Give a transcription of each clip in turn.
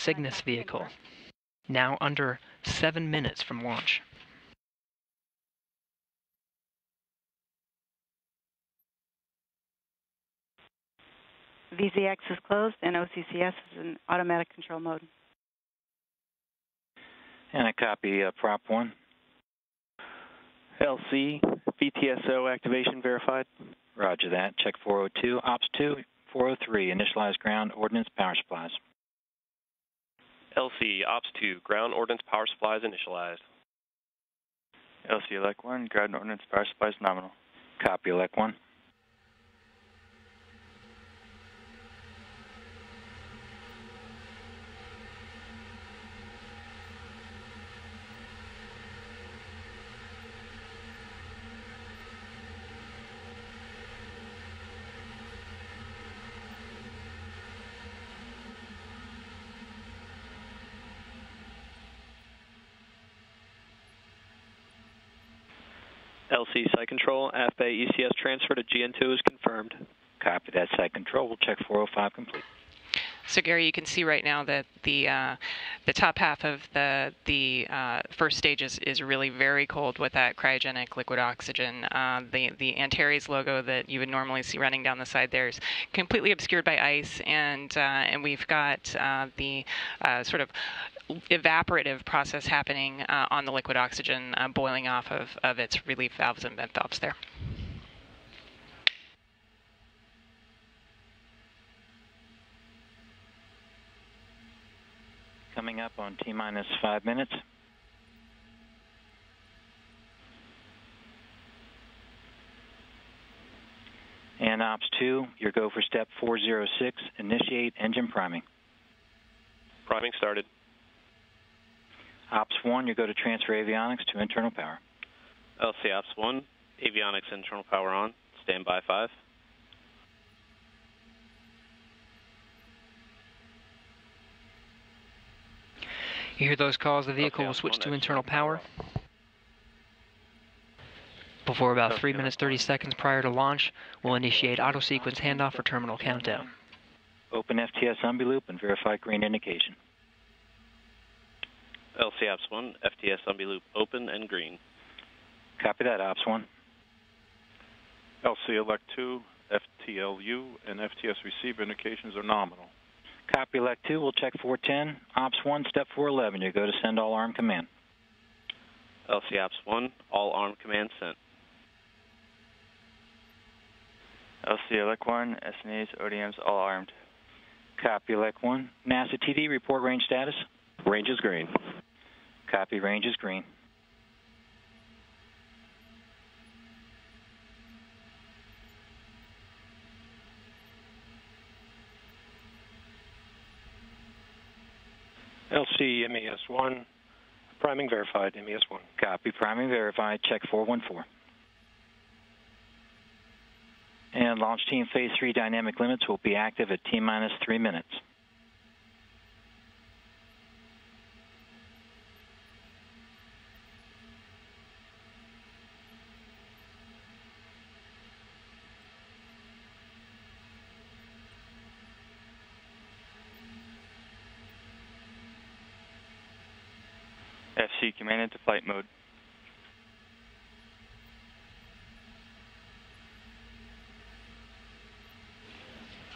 Cygnus vehicle, now under 7 minutes from launch. VZX is closed and OCCS is in automatic control mode. And I copy Prop 1. LC, VTSO activation verified. Roger that. Check 402. Ops 2, 403. Initialize ground ordnance power supplies. LC, Ops 2, ground ordnance power supplies initialized. LC, Elect 1, ground ordnance power supplies nominal. Copy, Elect 1. LC Site Control, AFBA ECS transfer to GN2 is confirmed. Copy that, Site Control. We'll check 405 complete. So Gary, you can see right now that the top half of the first stage is really very cold with that cryogenic liquid oxygen. The Antares logo that you would normally see running down the side there is completely obscured by ice, and we've got the sort of evaporative process happening on the liquid oxygen boiling off of its relief valves and vent valves there. Coming up on T-minus 5 minutes. And Ops 2, your go for step 406, initiate engine priming. Priming started. Ops 1, you go to transfer avionics to internal power. LC Ops 1, avionics internal power on, standby 5. You hear those calls, the vehicle will switch to internal power. Before about 3 minutes 30 seconds prior to launch, we'll initiate auto sequence handoff for terminal countdown. Open FTS umbiloop and verify green indication. LC Ops 1, FTS umbiloop open and green. Copy that, Ops 1. LC Elect 2, FTLU, and FTS receive indications are nominal. Copy Elect 2, we'll check 410. Ops 1, step 411, you go to send all arm command. LC Ops 1, all arm command sent. LC Elect 1, SNAs, ODMs, all armed. Copy Elect 1. NASA TD, report range status. Range is green. Copy, range is green. LC MES1, priming verified, MES1. Copy, priming verified, check 414. And launch team phase 3 dynamic limits will be active at T-minus 3 minutes. FC command into flight mode.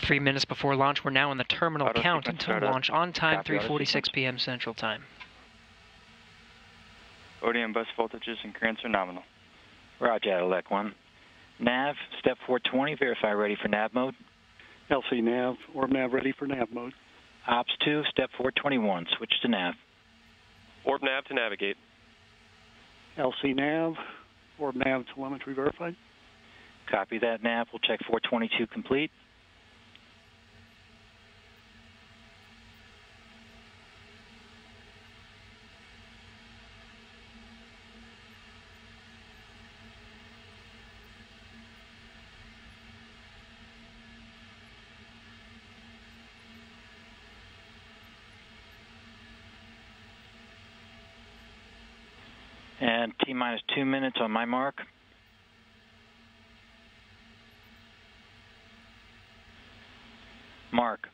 Three minutes before launch, we're now in the terminal Auto count sequence until startup. launch on time, Copy, auto 3:46 sequence. p.m. Central Time. ODM bus voltages and currents are nominal. Roger that, Elect 1. Nav, step 420, verify ready for nav mode. LC nav, orb nav ready for nav mode. Ops 2, step 421, switch to nav. Orb nav to navigate. LC nav, orb nav telemetry verified. Copy that, nav. We'll check 422 complete. And T-minus 2 minutes on my mark. Mark.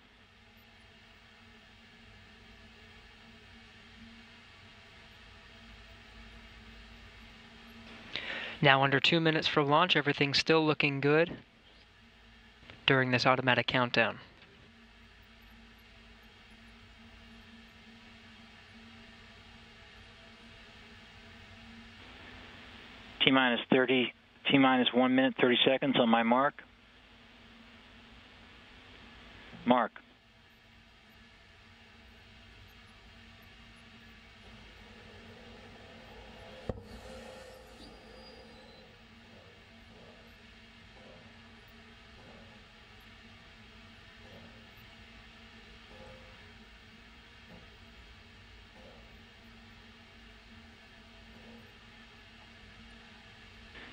Now under 2 minutes for launch, everything's still looking good during this automatic countdown. T-minus 1 minute, 30 seconds on my mark. Mark.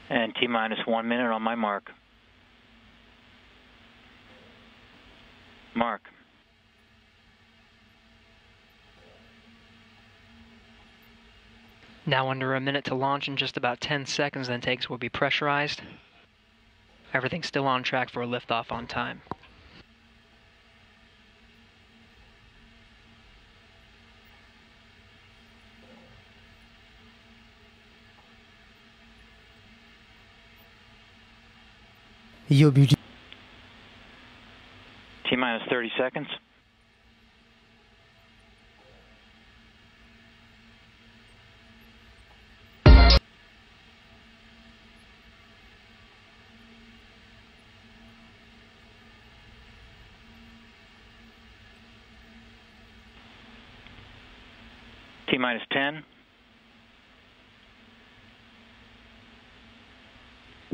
And T-minus 1 minute on my mark. Mark. Now under a minute to launch, in just about 10 seconds, the intakes will be pressurized. Everything's still on track for a liftoff on time. T-minus 30 seconds. T-minus 10.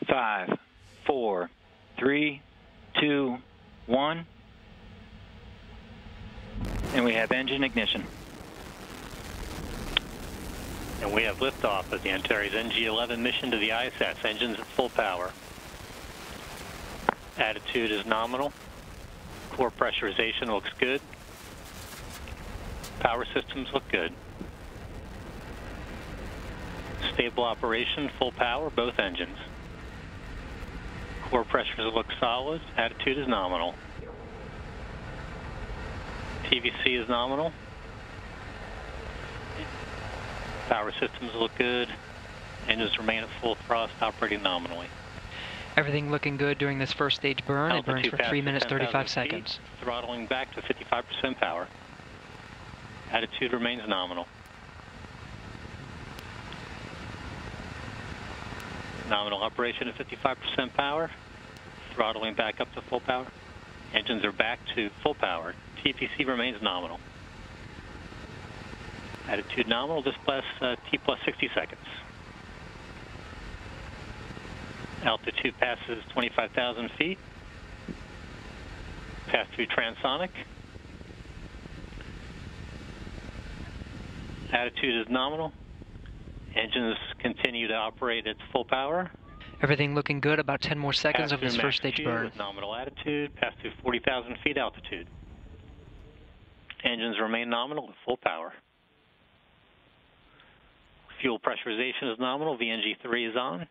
5, 4, 3, 2, 1. And we have engine ignition. And we have liftoff of the Antares NG-11 mission to the ISS. Engines at full power. Attitude is nominal. Core pressurization looks good. Power systems look good. Stable operation, full power, both engines. Core pressures look solid. Attitude is nominal. TVC is nominal. Power systems look good. Engines remain at full thrust, operating nominally. Everything looking good during this first stage burn. It burns Altitude for past 3 minutes, 10,000 35 feet, seconds. Throttling back to 55% power. Attitude remains nominal. Nominal operation at 55% power. Throttling back up to full power. Engines are back to full power. TPC remains nominal. Attitude nominal, this plus T plus 60 seconds. Altitude passes 25,000 feet. Pass through transonic. Attitude is nominal. Engines continue to operate at full power. Everything looking good. About 10 more seconds Pass of this through first max stage Q burn. with nominal attitude. Pass through 40,000 feet altitude. Engines remain nominal at full power. Fuel pressurization is nominal. VNG3 is on.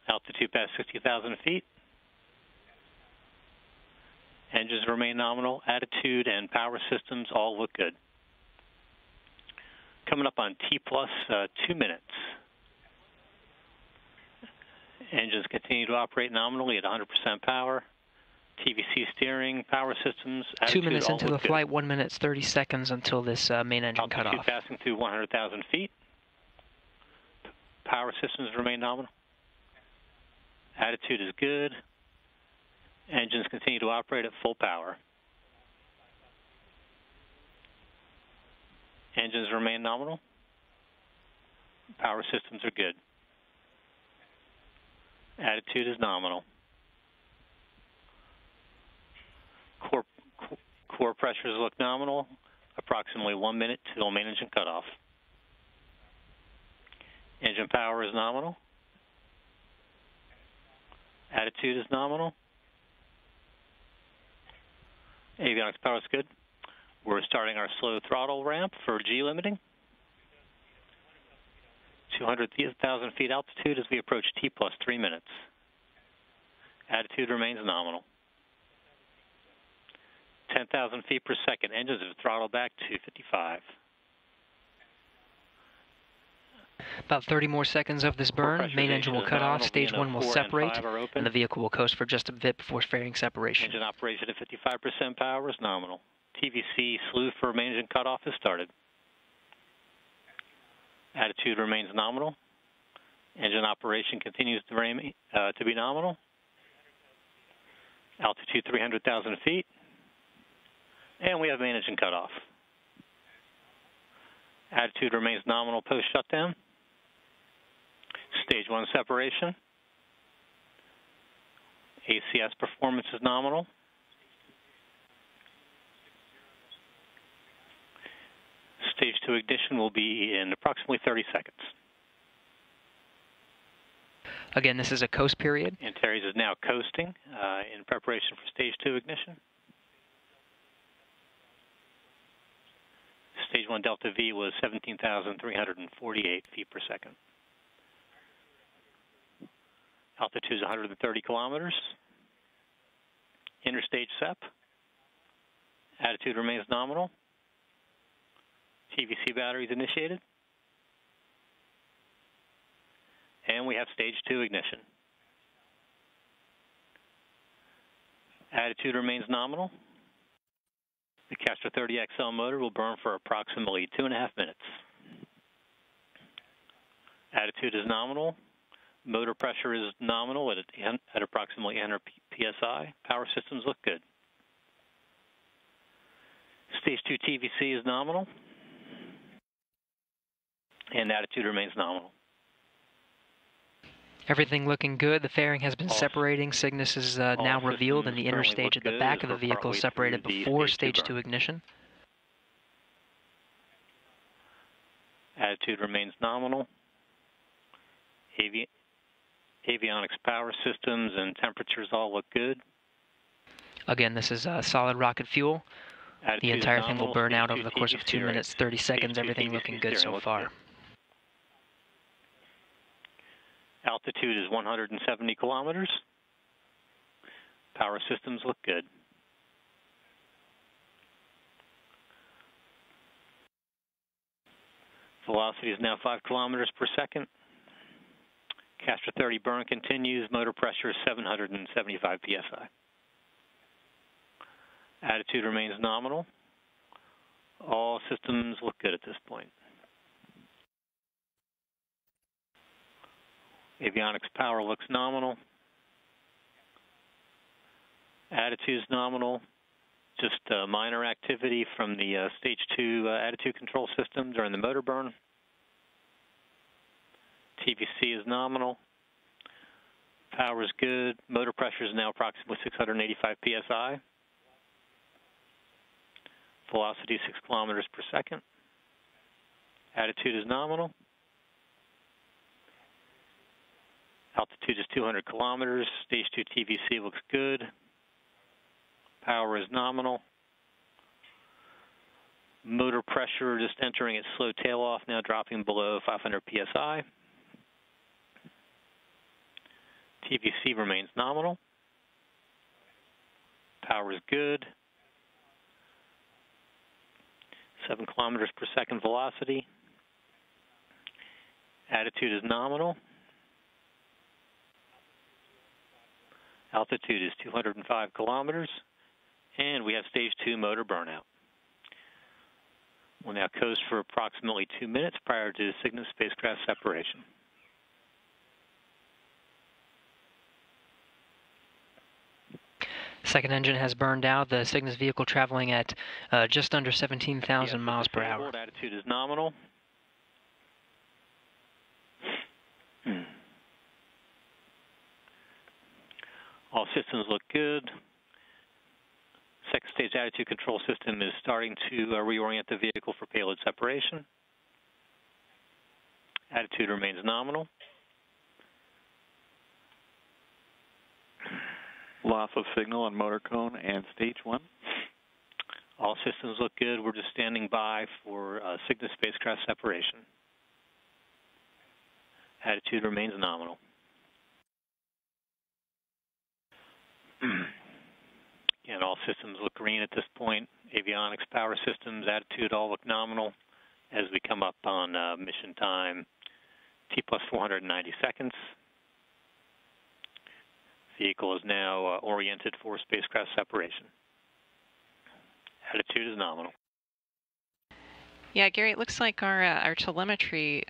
Altitude past 60,000 feet. Engines remain nominal. Attitude and power systems all look good. Coming up on T plus 2 minutes. Engines continue to operate nominally at 100% power. TVC steering, power systems, attitude 2 minutes all into the look good. flight, 1 minute 30 seconds until this main engine Altitude cutoff. passing through 100,000 feet. Power systems remain nominal. Attitude is good. Engines continue to operate at full power. Engines remain nominal. Power systems are good. Attitude is nominal. Core pressures look nominal. Approximately 1 minute till main engine cutoff. Engine power is nominal. Attitude is nominal. Avionics power is good. We're starting our slow throttle ramp for G limiting. 200,000 feet altitude as we approach T plus 3 minutes. Attitude remains nominal. 10,000 feet per second. Engines have throttled back to 55. About 30 more seconds of this burn. Main engine will cut off, stage 1 will separate, and the vehicle will coast for just a bit before fairing separation. Engine operation at 55% power is nominal. TVC slew for main engine cutoff has started. Attitude remains nominal. Engine operation continues to be nominal. Altitude 300,000 feet. And we have main engine cutoff. Attitude remains nominal post-shutdown. Stage 1 separation. ACS performance is nominal. Stage 2 ignition will be in approximately 30 seconds. Again, this is a coast period. Antares is now coasting in preparation for Stage 2 ignition. Stage 1 Delta V was 17,348 feet per second. Altitude is 130 kilometers. Interstage SEP. Attitude remains nominal. TVC batteries initiated. And we have Stage 2 ignition. Attitude remains nominal. The Castor 30 XL motor will burn for approximately 2.5 minutes. Attitude is nominal. Motor pressure is nominal at approximately 100 psi. Power systems look good. Stage 2 TVC is nominal. And attitude remains nominal. Everything looking good. The fairing has been separating. Cygnus is now revealed, and the inner stage at the back of the vehicle is separated before Stage 2 ignition. Attitude remains nominal. Avionics power systems and temperatures all look good. Again, this is solid rocket fuel. The entire thing will burn out over the course of 2 minutes, 30 seconds. Everything looking good so far. Altitude is 170 kilometers. Power systems look good. Velocity is now 5 kilometers per second. Castor 30 burn continues. Motor pressure is 775 psi. Attitude remains nominal. All systems look good at this point. Avionics power looks nominal. Attitude is nominal. Just minor activity from the Stage 2 attitude control system during the motor burn. TVC is nominal. Power is good. Motor pressure is now approximately 685 psi. Velocity 6 kilometers per second. Attitude is nominal. Altitude is 200 kilometers. Stage 2 TVC looks good. Power is nominal. Motor pressure just entering its slow tail off, now dropping below 500 psi. TVC remains nominal. Power is good. 7 kilometers per second velocity. Attitude is nominal. Altitude is 205 kilometers. And we have Stage 2 motor burnout. We'll now coast for approximately 2 minutes prior to Cygnus spacecraft separation. Second engine has burned out. The Cygnus vehicle traveling at just under 17,000 miles per hour. Attitude is nominal. All systems look good. Second stage attitude control system is starting to reorient the vehicle for payload separation. Attitude remains nominal. Loss of signal on motor cone and Stage 1. All systems look good. We're just standing by for Cygnus spacecraft separation. Attitude remains nominal. Again, all systems look green at this point. Avionics, power systems, attitude all look nominal as we come up on mission time T plus 490 seconds. Vehicle is now oriented for spacecraft separation. Attitude is nominal. Yeah, Gary, it looks like our telemetry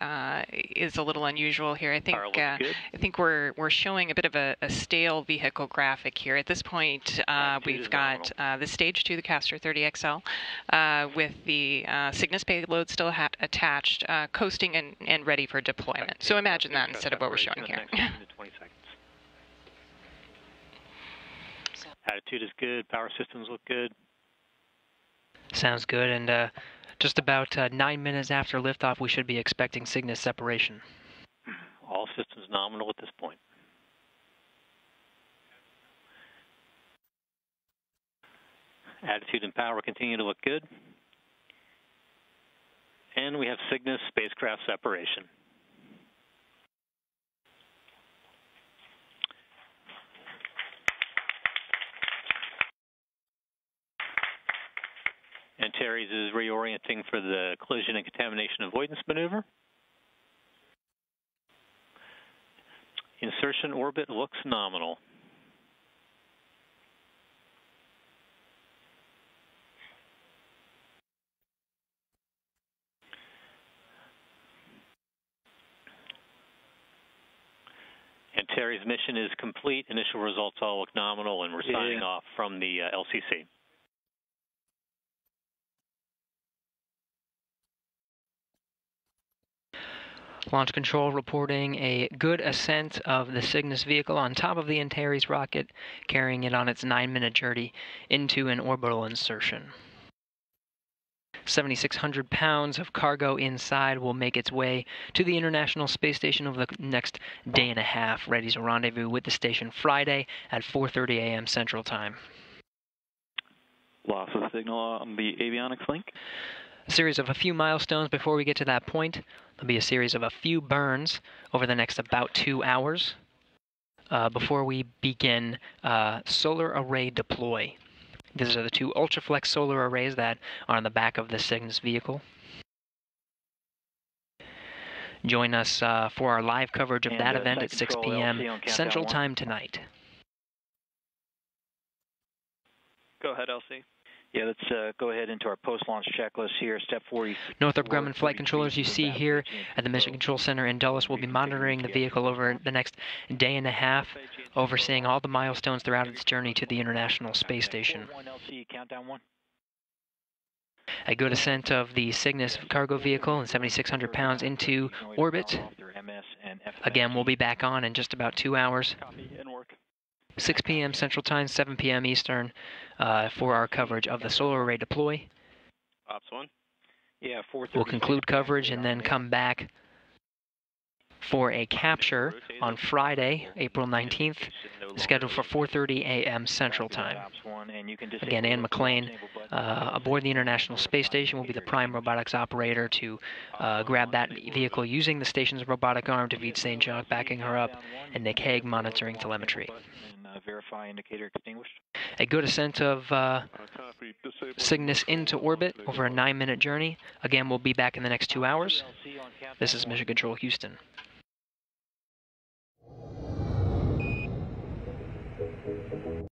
is a little unusual here. I think we're showing a bit of a stale vehicle graphic here. At this point, we've got the stage 2, the Castor 30XL, with the Cygnus payload still attached, coasting and ready for deployment. So imagine that instead of what we're showing here. Attitude is good. Power systems look good. Sounds good, and just about 9 minutes after liftoff, we should be expecting Cygnus separation. All systems nominal at this point. Attitude and power continue to look good. And we have Cygnus spacecraft separation. Antares is reorienting for the collision and contamination avoidance maneuver. Insertion orbit looks nominal. Antares mission is complete. Initial results all look nominal, and we're signing off from the LCC. Launch Control reporting a good ascent of the Cygnus vehicle on top of the Antares rocket, carrying it on its 9-minute journey into an orbital insertion. 7,600 pounds of cargo inside will make its way to the International Space Station over the next day and a half, ready to rendezvous with the station Friday at 4:30 a.m. Central Time. Loss of signal on the avionics link. A series of a few milestones before we get to that point. There'll be a series of a few burns over the next about 2 hours before we begin solar array deploy. These are the 2 Ultraflex solar arrays that are on the back of the Cygnus vehicle. Join us for our live coverage of that event at 6 p.m. Central Time tonight. Go ahead, LC. Yeah, let's go ahead into our post-launch checklist here. Step 40. Northrop Grumman flight controllers you see here at the Mission Control Center in Dulles will be monitoring the vehicle over the next day and a half, overseeing all the milestones throughout its journey to the International Space Station. A good ascent of the Cygnus cargo vehicle and 7,600 pounds into orbit. Again, we'll be back on in just about 2 hours. 6 p.m. Central Time, 7 p.m. Eastern, for our coverage of the solar array deploy. Ops 1. Yeah, we'll conclude coverage and then come back for a capture on Friday, April 19th, scheduled for 4:30 a.m. Central Time. Again, Ann McLean aboard the International Space Station will be the prime robotics operator to grab that vehicle using the station's robotic arm, David St. Jacques backing her up, and Nick Hague monitoring telemetry. Verify indicator extinguished. A good ascent of Cygnus into orbit over a 9-minute journey. Again, we'll be back in the next 2 hours. This is Mission Control Houston.